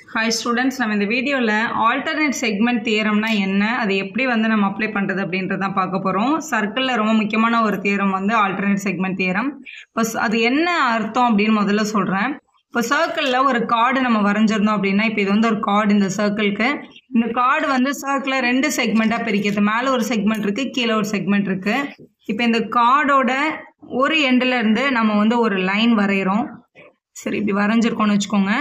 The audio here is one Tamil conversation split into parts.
Hi students, நம்ம இந்த வீடியோல alternate segment theorem னா என்ன, அது எப்படி நம்ம அப்ளை பண்றது அப்படின்றத பார்க்க போறோம். சர்க்கிள்ல ரொம்ப முக்கியமான ஒரு தியரம் alternate segment theorem. இப்போ அது என்ன அர்த்தம் அப்படின்னு முதல்ல சொல்றேன். இப்போ சர்க்கிள்ல ஒரு கார்டு நம்ம வரைஞ்சிருந்தோம் அப்படின்னா, இப்போ இது ஒரு கார்டு இந்த சர்க்கிள்க்கு. இந்த கார்டு சர்க்கிள ரெண்டு செக்மெண்டா பிரிக்குது. மேல ஒரு செக்மெண்ட் இருக்கு, கீழே ஒரு செக்மெண்ட் இருக்கு. இப்போ இந்த கார்டோட ஒரு எண்ட்ல இருந்து நம்ம ஒரு லைன் வரைகிறோம். சரி, இப்படி வரைஞ்சிருக்கோம்னு வச்சுக்கோங்க.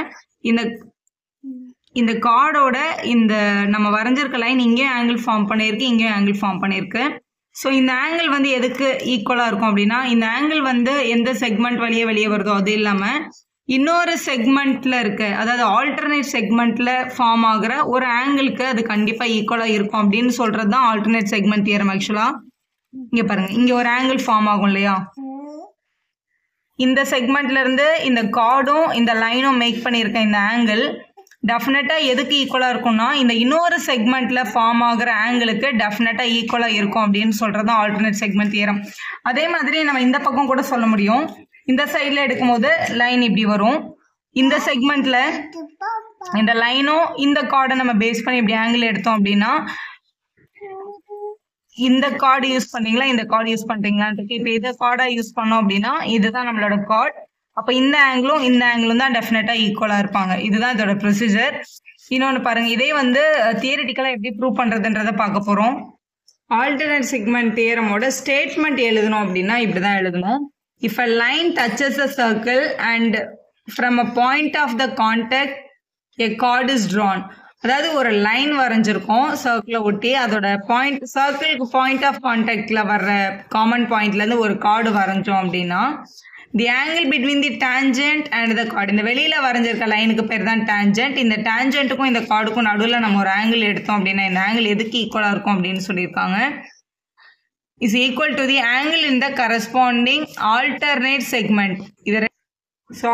இந்த கார்டோட இந்த நம்ம வரைஞ்சிருக்க லைன் இங்கேயும் ஆங்கிள் ஃபார்ம் பண்ணியிருக்கு, இங்கேயும் ஆங்கிள் ஃபார்ம் பண்ணியிருக்கு. ஸோ இந்த ஆங்கிள் எதுக்கு ஈக்குவலாக இருக்கும் அப்படின்னா, இந்த ஆங்கிள் எந்த செக்மெண்ட் வெளியே வருதோ அது இல்லாமல் இன்னொரு செக்மெண்ட்ல இருக்க, அதாவது ஆல்டர்னேட் செக்மெண்ட்ல ஃபார்ம் ஆகுற ஒரு ஆங்கிளுக்கு அது கண்டிப்பாக ஈக்குவலாக இருக்கும் அப்படின்னு சொல்றது தான் ஆல்டர்னேட் செக்மெண்ட் தியரம். ஆக்சுவலாக இங்கே பாருங்க, இங்கே ஒரு ஆங்கிள் ஃபார்ம் ஆகும் இல்லையா, இந்த செக்மெண்ட்ல இருந்து இந்த கார்டும் இந்த லைனும் மேக் பண்ணியிருக்க இந்த ஆங்கிள் டெஃபினட்டா எதுக்கு ஈக்குவலா இருக்கும்னா, இந்த இன்னொரு செக்மெண்ட்ல ஃபார்ம் ஆகுற ஆங்கிளுக்கு டெஃபினட்டா ஈக்குவலா இருக்கும் அப்படின்னு சொல்றது ஆல்டர்னேட் செக்மெண்ட் தியரம். அதே மாதிரி நம்ம இந்த பக்கம் கூட சொல்ல முடியும். இந்த சைட்ல எடுக்கும்போது லைன் இப்படி வரும். இந்த செக்மெண்ட்ல இந்த லைனும் இந்த கார்டை நம்ம பேஸ் பண்ணி இப்படி ஆங்கிள் எடுத்தோம் அப்படின்னா, இந்த கார்டு யூஸ் பண்ணீங்களா இந்த கார்டு யூஸ் பண்றீங்களா, இப்போ இதை கார்டா யூஸ் பண்ணோம் அப்படின்னா இதுதான் நம்மளோட கார்டு. அப்போ இந்த ஆங்கிளும் தான் டெஃபினட்டா ஈக்குவலா இருப்பாங்க. இதுதான் இதோட ப்ரொசீஜர். இன்னொன்று பாருங்க, இதே தியரிட்டிக்கலா எப்படி ப்ரூவ் பண்றதுன்றத பார்க்க போறோம். ஆல்டர்னேட் செக்மெண்ட் தியரமோட ஸ்டேட்மெண்ட் எழுதணும் அப்படின்னா இப்படிதான் எழுதணும். If a line touches a circle and from a point of the contact a chord is drawn. அதாவது ஒரு லைன் வரைஞ்சிருக்கோம் சர்க்கிளை ஒட்டி, அதோட பாயிண்ட் சர்க்கிளுக்கு பாயிண்ட் ஆஃப் கான்டாக்ட்ல வர்ற காமன் பாயிண்ட்ல இருந்து ஒரு கார்டு வரைஞ்சோம் அப்படின்னா, the angle between the tangent and the chord, இந்த வெளியில வரைஞ்சிருக்க லைனுக்கு பேர் தான் டேஞ்சன்ட். இந்த டேஞ்சன்ட்டுக்கும் இந்த கார்டுக்கும் நடுவில் நம்ம ஒரு ஆங்கிள் எடுத்தோம் அப்படின்னா இந்த ஆங்கிள் எதுக்கு ஈக்குவலா இருக்கும் அப்படின்னு சொல்லியிருக்காங்க. Is equal to the angle in the corresponding alternate segment. இது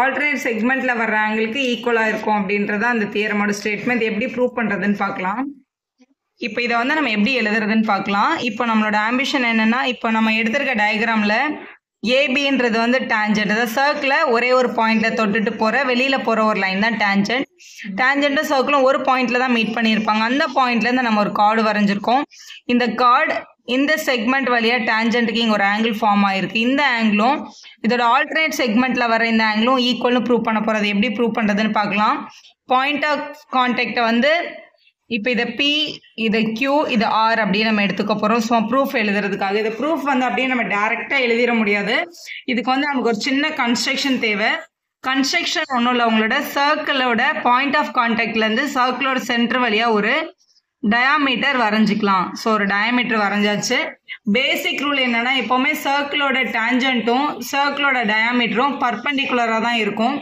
ஆல்டர்னேட் செக்மெண்ட்ல வர்ற ஆங்கிளுக்கு ஈக்குவலா இருக்கும் அப்படின்றத அந்த தியரமோட ஸ்டேட்மெண்ட். எப்படி ப்ரூவ் பண்றதுன்னு பார்க்கலாம். இப்போ இதை நம்ம எப்படி எழுதுறதுன்னு பார்க்கலாம். இப்போ நம்மளோட ஆம்பிஷன் என்னன்னா, இப்போ நம்ம எடுத்திருக்க டயக்ராம்ல ஏபின்றது டேஞ்சன்ட், அதாவது சர்க்கிளை ஒரே ஒரு பாயிண்ட்ல தொட்டுட்டு போற வெளியில போற ஒரு லைன் தான் டேஞ்சன்ட். டேஞ்சன்ட்டும் சர்க்கிளும் ஒரு பாயிண்ட்ல தான் மீட் பண்ணியிருப்பாங்க. அந்த பாயிண்ட்ல இருந்து நம்ம ஒரு கார்டு வரைஞ்சிருக்கோம். இந்த கார்டு இந்த செக்மெண்ட் வழியா டேஞ்சன்ட்டுக்கு இங்க ஒரு ஆங்கிள் ஃபார்ம் ஆயிருக்கு. இந்த ஆங்கிளும் இதோட ஆல்டர்னேட் செக்மெண்ட்ல வர இந்த ஆங்கிளும் ஈக்குவல்னு ப்ரூவ் பண்ண போறது. எப்படி ப்ரூவ் பண்றதுன்னு பார்க்கலாம். பாயிண்ட் ஆஃப் கான்டாக்டை இப்போ இதை P, இதை Q, இது R அப்படின்னு நம்ம எடுத்துக்க போகிறோம். ஸோ ப்ரூஃப் எழுதுறதுக்காக. இது ப்ரூஃப் அப்படியே நம்ம டைரெக்டாக எழுதிட முடியாது. இதுக்கு நமக்கு ஒரு சின்ன கன்ஸ்ட்ரக்ஷன் தேவை. கன்ஸ்ட்ரக்ஷன் ஒன்றும் இல்லை, உங்களோட சர்க்கிளோட பாயிண்ட் ஆஃப் கான்டாக்ட்லேருந்து சர்க்கிளோட சென்டர் வழியாக ஒரு டயாமீட்டர் வரைஞ்சிக்கலாம். ஸோ ஒரு டயாமீட்டர் வரைஞ்சாச்சு. பேசிக் ரூல் என்னன்னா, எப்போவுமே சர்க்கிளோட டேஞ்சன்ட்டும் சர்க்கிளோட டயாமீட்டரும் பர்பெண்டிகுலராக தான் இருக்கும்.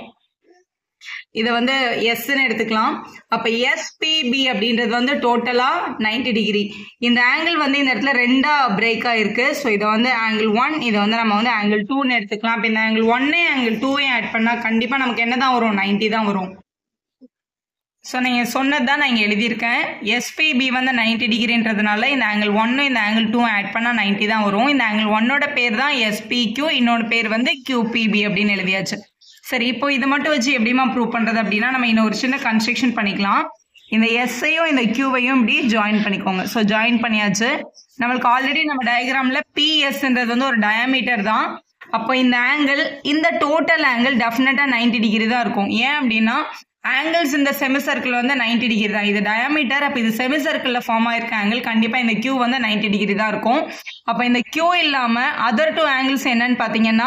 இதை எஸ்ன்னு எடுத்துக்கலாம். அப்போ எஸ்பிபி அப்படின்றது டோட்டலா 90 டிகிரி. இந்த ஆங்கிள் இந்த இடத்துல ரெண்டா பிரேக் ஆயிருக்கு. ஸோ இதை ஆங்கிள் 1, இதை நம்ம ஆங்கிள் 2ன்னு எடுத்துக்கலாம். இப்போ இந்த ஆங்கிள் 1 ஆங்கிள் 2 ஆட் பண்ணா கண்டிப்பா நமக்கு என்ன தான் வரும், 90 தான் வரும். ஸோ நீங்கள் சொன்னது தான் நான் இங்கே எழுதியிருக்கேன். எஸ்பிபி 90 டிகிரின்றதுனால இந்த ஆங்கிள் 1 இந்த ஆங்கிள் 2 ஆட் பண்ணால் 90 தான் வரும். இந்த ஆங்கிள் 1ஓட பேர் தான் எஸ்பிக்யூ, இன்னொரு பேர் QPB அப்படின்னு எழுதியாச்சு. சரி, இப்போ இது மட்டும் வச்சு எப்படிமா ப்ரூவ் பண்ணுறது அப்படின்னா, நம்ம இன்னும் ஒரு சின்ன கன்ஸ்ட்ரக்ஷன் பண்ணிக்கலாம். இந்த எஸ்ஐயும் இந்த கியூவையும் இப்படி ஜாயின் பண்ணிக்கோங்க. ஸோ ஜாயின் பண்ணியாச்சு. நம்மளுக்கு ஆல்ரெடி நம்ம டயக்ராமில் பிஎஸ்ன்றது ஒரு டயாமீட்டர் தான். அப்போ இந்த ஆங்கிள், இந்த டோட்டல் ஆங்கிள் டெஃபினட்டாக 90 டிகிரி தான் இருக்கும். ஏன் அப்படின்னா ஆங்கிள்ஸ் இந்த செமி சர்க்கிள் 90 டிகிரி தான். இது டயாமீட்டர். அப்போ இது செமி சர்க்கிளில் ஃபார்ம் ஆயிருக்க ஆங்கிள் கண்டிப்பாக இந்த கியூ 90 டிகிரி தான் இருக்கும். அப்போ இந்த கியூ இல்லாமல் அதர் 2 ஆங்கிள்ஸ் என்னன்னு பார்த்தீங்கன்னா,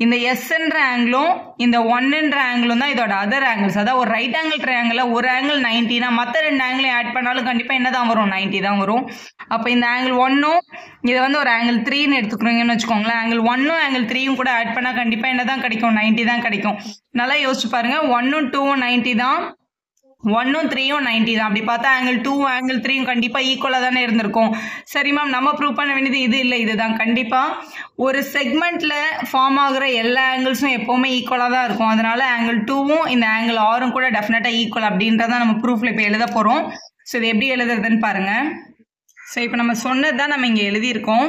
இந்த எஸ்ன்ற ஆங்கிளும் இந்த 1ன்ற ஆங்கிளும் தான் இதோட அதர் ஆங்கிள்ஸ். அதாவது ஒரு ரைட் ஆங்கிள் ட்ரையாங்கிள் ஒரு ஆங்கிள் 90னா மற்ற 2 ஆங்கிளையும் ஆட் பண்ணாலும் கண்டிப்பாக என்ன தான் வரும், 90 தான் வரும். அப்போ இந்த ஆங்கிள் 1ம் இதை ஒரு ஆங்கிள் 3ன்னு எடுத்துக்கிறீங்கன்னு வச்சுக்கோங்களேன். ஆங்கிள் 1ம் ஆங்கிள் 3யும் கூட ஆட் பண்ணால் கண்டிப்பாக என்ன தான் கிடைக்கும், 90 தான் கிடைக்கும். நல்லா யோசிச்சு பாருங்க, 1ம் 2ம் 90 தான், 1ம் 3யும் 90 தான். அப்படி பார்த்தா ஆங்கிள் 2 ஆங்கிள் 3யும் கண்டிப்பா ஈக்குவலா தானே இருந்திருக்கும். சரி மேம், நம்ம ப்ரூவ் பண்ண வேண்டியது இது இல்லை, இதுதான். கண்டிப்பா ஒரு செக்மெண்ட்ல ஃபார்ம் ஆகுற எல்லா ஆங்கிள்ஸும் எப்பவுமே ஈக்குவலா தான் இருக்கும். அதனால ஆங்கிள் 2ம் இந்த ஆங்கிள் 6ம் கூட டெஃபினட்டா ஈக்குவல் அப்படின்றத நம்ம ப்ரூஃப்ல இப்போ எழுத போறோம். ஸோ இது எப்படி எழுதுறதுன்னு பாருங்க. ஸோ இப்போ நம்ம சொன்னது தான் நம்ம இங்கே எழுதியிருக்கோம்.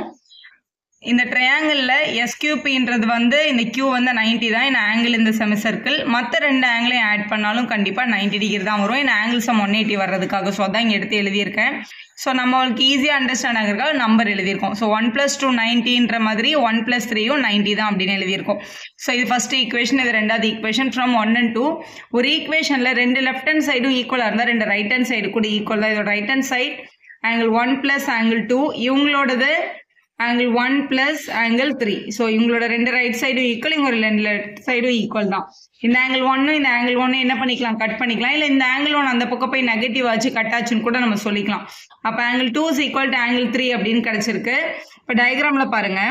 இந்த ட்ரையாங்கிளில் எஸ்கியூபின்றது வந்து இந்த கியூ வந்து 90 தான் இந்த ஆங்கிள் இந்த செமி சர்க்கிள். மற்ற ரெண்டு ஆங்கிளையும் ஆட் பண்ணாலும் கண்டிப்பாக 90 டிகிரி தான் வரும். இந்த ஆங்கிள் சம் 180 வர்றதுக்காக. ஸோ அதான் இங்கே எடுத்து எழுதியிருக்கேன். ஸோ நம்மளுக்கு ஈஸியாக அண்டர்ஸ்டாண்ட் ஆகிறதுக்காக நம்பர் எழுதியிருக்கோம். ஸோ 1 + 2 90ன்ற மாதிரி 1 + 3யும் 90 தான் அப்படின்னு எழுதியிருக்கோம். ஸோ இது ஃபர்ஸ்ட் ஈக்குவேஷன், இது ரெண்டாவது ஈக்குவேஷன். ஃப்ரம் 1 and 2 ஒரு ஈக்குவேஷனில் ரெண்டு லெஃப்ட் ஹேண்ட் சைடும் ஈக்குவலாக இருந்தால் ரெண்டு ரைட் ஹேண்ட் சைடு கூட ஈக்குவல் தான். இதோட right hand side angle 1 + angle 2, இவங்களோடது ஆங்கிள் 1 + ஆங்கிள் 3. ஸோ இவங்களோட ரெண்டு ரைட் சைடும் ஈக்குவல், இவங்க ரெண்டு லெஃப்ட் சைடும் ஈக்குவல் தான். இந்த ஆங்கிள் 1 இந்த ஆங்கிள் 1 என்ன பண்ணிக்கலாம், கட் பண்ணிக்கலாம். இல்லை இந்த ஆங்கிள் 1 அந்த பக்கம் போய் நெகட்டிவ் ஆச்சு கட் ஆச்சுன்னு கூட நம்ம சொல்லிக்கலாம். அப்போ ஆங்கிள் 2 = ஆங்கிள் 3 அப்படின்னு கிடைச்சிருக்கு. இப்போ டயக்ராம்ல பாருங்க,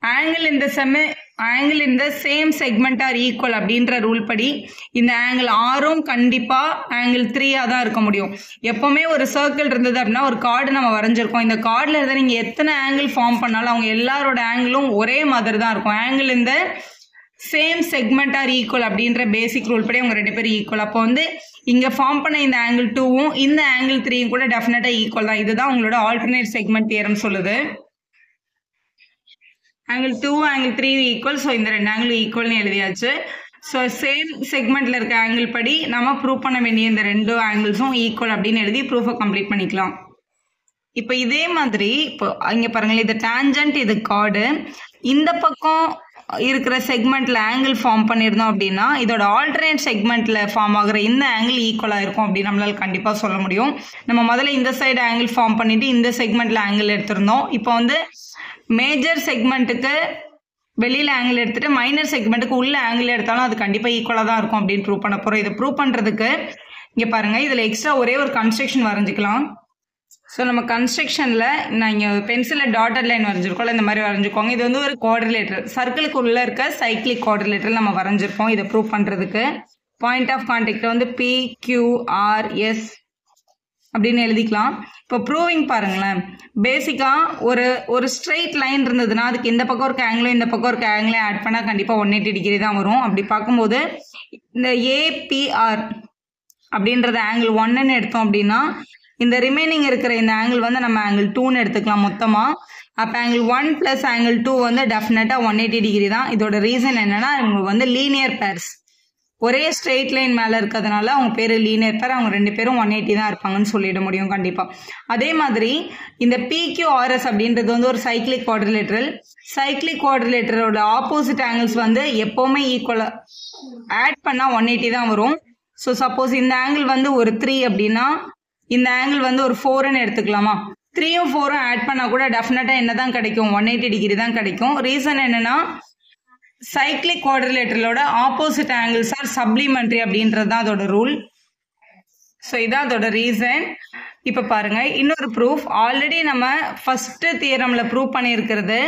ஆங்கிள் இந்த சேம் செக்மெண்ட் ஆர் ஈக்குவல் அப்படின்ற ரூல் படி இந்த ஆங்கிள் ஆரும் கண்டிப்பா ஆங்கிள் 3ஆ தான் இருக்க முடியும். எப்பவுமே ஒரு சர்க்கிள் இருந்தது அப்படின்னா ஒரு கார்டு நம்ம வரைஞ்சிருக்கோம். இந்த கார்டுல இருந்து நீங்க எத்தனை ஆங்கிள் ஃபார்ம் பண்ணாலும் அவங்க எல்லாரோட ஆங்கிளும் ஒரே மாதிரி தான் இருக்கும். ஆங்கிள் இந்த சேம் செக்மெண்ட் ஆர் ஈக்குவல் அப்படின்ற பேசிக் ரூல் படி அவங்க ரெண்டு பேரும் ஈக்குவல். அப்போ வந்து இங்க ஃபார்ம் பண்ண இந்த ஆங்கிள் 2வும் இந்த ஆங்கிள் 3யும் கூட டெஃபினட்டா ஈக்குவல் தான். இதுதான் உங்களோட ஆல்டர்னேட் செக்மெண்ட் தியரம் சொல்லுது. Angle 2 angle 3 equal. ஸோ இந்த ரெண்டு ஆங்கிள் ஈக்குவல்னு எழுதியாச்சு. ஸோ சேம் செக்மெண்ட்ல இருக்க ஆங்கிள் படி நம்ம ப்ரூவ் பண்ண வேண்டிய இந்த ரெண்டு ஆங்கிள்ஸும் ஈக்குவல் அப்படின்னு எழுதி ப்ரூஃபை கம்ப்ளீட் பண்ணிக்கலாம். இப்போ இதே மாதிரி இப்போ இங்க பாருங்களேன், இது டான்ஜென்ட், இது கார்டு. இந்த பக்கம் இருக்கிற செக்மெண்ட்ல ஆங்கிள் ஃபார்ம் பண்ணியிருந்தோம் அப்படின்னா இதோட ஆல்டர்னேட் செக்மெண்ட்ல ஃபார்ம் ஆகுற இந்த ஆங்கிள் ஈக்குவலா இருக்கும் அப்படின்னு நம்மளால கண்டிப்பா சொல்ல முடியும். நம்ம முதல்ல இந்த சைடு ஆங்கிள் ஃபார்ம் பண்ணிட்டு இந்த செக்மெண்ட்ல ஆங்கிள் எடுத்திருந்தோம். இப்போ வந்து மேஜர் செக்மெண்ட்டுக்கு வெளியில ஆங்கிள் எடுத்துட்டு மைனர் செக்மெண்ட்டுக்கு உள்ள ஆங்கிள் எடுத்தாலும் அது கண்டிப்பா ஈக்குவலா தான் இருக்கும் அப்படின்னு ப்ரூவ் பண்ண போறோம். இதை ப்ரூவ் பண்றதுக்கு இங்க பாருங்க, இதுல எக்ஸ்ட்ரா ஒரே ஒரு கன்ஸ்ட்ரக்ஷன் வரைஞ்சிக்கலாம். ஸோ நம்ம கன்ஸ்ட்ரக்ஷன்ல நான் இங்கே பென்சிலில் டாட்டட் லைன் வரைஞ்சிருக்கோம், இந்த மாதிரி வரைஞ்சிக்கோங்க. இது வந்து ஒரு குவாட்ரிலேட்டர், சர்க்கிளுக்கு உள்ள இருக்க சைக்கிளிக் குவாட்ரிலேட்டர் நம்ம வரைஞ்சிருப்போம். இதை ப்ரூவ் பண்றதுக்கு பாயிண்ட் ஆஃப் கான்டாக்ட் வந்து PQRS அப்படின்னு எழுதிக்கலாம். இப்போ ப்ரூவிங் பாருங்களேன், பேசிக்கா ஒரு ஸ்ட்ரெயிட் லைன் இருந்ததுன்னா அதுக்கு இந்த பக்கம் ஒரு ஆங்கிளும் இந்த பக்கம் ஒரு ஆங்கிளும் ஆட் பண்ணா கண்டிப்பா 180 டிகிரி தான் வரும். அப்படி பார்க்கும்போது இந்த APR அப்படின்றத ஆங்கிள் 1ன்னு எடுத்தோம் அப்படின்னா இந்த ரிமைனிங் இருக்கிற இந்த ஆங்கிள் வந்து நம்ம ஆங்கிள் 2ன்னு எடுத்துக்கலாம் மொத்தமா. அப்ப ஆங்கிள் 1 + ஆங்கிள் 2 வந்து டெஃபினட்டா 180 டிகிரி தான். இதோட ரீசன் என்னன்னா இவங்க வந்து லீனியர் பேர்ஸ், ஒரே ஸ்ட்ரெயிட் லைன் மேல இருக்கிறதுனால அவங்க பேரு லீனியர் பேர், அவங்க ரெண்டு பேரும் 180 தான் இருப்பாங்கன்னு சொல்லிட முடியும் கண்டிப்பா. அதே மாதிரி இந்த PQRS அப்படின்றது வந்து ஒரு சைக்கிளிக் குவாட்ரிலேட்டரல். சைக்கிளிக் குவாட்ரிலேட்டரோட ஆப்போசிட் ஆங்கிள்ஸ் வந்து எப்பவுமே ஈக்குவலா ஆட் பண்ணா 180 தான் வரும். ஸோ சப்போஸ் இந்த ஆங்கிள் வந்து ஒரு 3 அப்படின்னா இந்த ஆங்கிள் வந்து ஒரு 4ன்னு எடுத்துக்கலாமா. 3யும் 4ம் ஆட் பண்ணா கூட டெஃபினட்டா என்னதான் கிடைக்கும், 180 டிகிரி தான் கிடைக்கும். ரீசன் என்னன்னா சைக்கிளிக் குவாட்ரிலேட்டரோட ஆப்போசிட் ஆங்கிள்ஸ் ஆர் சப்ளிமெண்டரி அப்படின்றது தான் அதோட ரூல். ஸோ இதான் அதோட ரீசன். இப்போ பாருங்க இன்னொரு ப்ரூஃப். ஆல்ரெடி நம்ம ஃபர்ஸ்ட் தியரம்ல ப்ரூவ் பண்ணியிருக்கிறது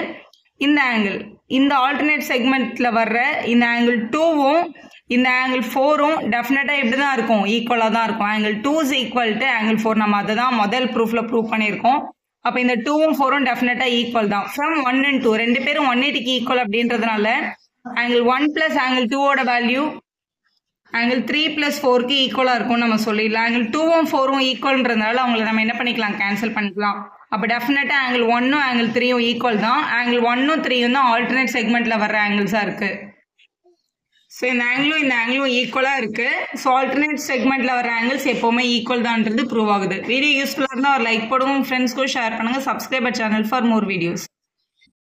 இந்த ஆங்கிள், இந்த ஆல்டர்னேட் செக்மெண்ட்ல வர்ற இந்த ஆங்கிள் 2வும் இந்த ஆங்கிள் 4ம் டெஃபினட்டா இப்படிதான் இருக்கும், ஈக்குவலா தான் இருக்கும். Angle 2 = angle 4. நம்ம அதை தான் முதல் ப்ரூஃப்ல ப்ரூவ் பண்ணியிருக்கோம். அப்ப இந்த 2ம் 4ம் டெஃபினட்டா ஈக்குவல் தான். ஃப்ரம் 1 and 2 ரெண்டு பேரும் 180க்கு ஈக்குவல் அப்படின்றதுனால ஆங்கிள் 1 + ஆங்கிள் 2ஓட வேல்யூ ஆங்கிள் 3 + 4க்கு ஈக்குவலா இருக்கும் நம்ம சொல்லிடலாம். ஆங்கிள் 2ம் 4ம் ஈக்குவல்ன்றதுனால அவங்களை நம்ம என்ன பண்ணிக்கலாம், கேன்சல் பண்ணிக்கலாம். அப்ப டெஃபினட்டா ஆங்கிள் 1ம் ஆங்கிள் 3ம் ஈக்குவல் தான். ஆங்கிள் 1ம் 3ம் தான் ஆல்டர்னேட் செக்மெண்ட்ல வர்ற ஆங்கிள்ஸா இருக்கு. ஸோ இந்த ஆங்கிளும் ஈக்குவலா இருக்கு. ஸோ ஆல்டர்னேட் செக்மெண்ட்ல வர ஆங்கிள்ஸ் எப்பவுமே ஈக்குவல் தான்ன்றது ப்ரூவ் ஆகுது. வீடியோ யூஸ்ஃபுல்லா இருந்தால் ஒரு லைக் போடுங்க, ஃப்ரெண்ட்ஸ்க்கும் ஷேர் பண்ணுங்க. Subscribe channel for more videos.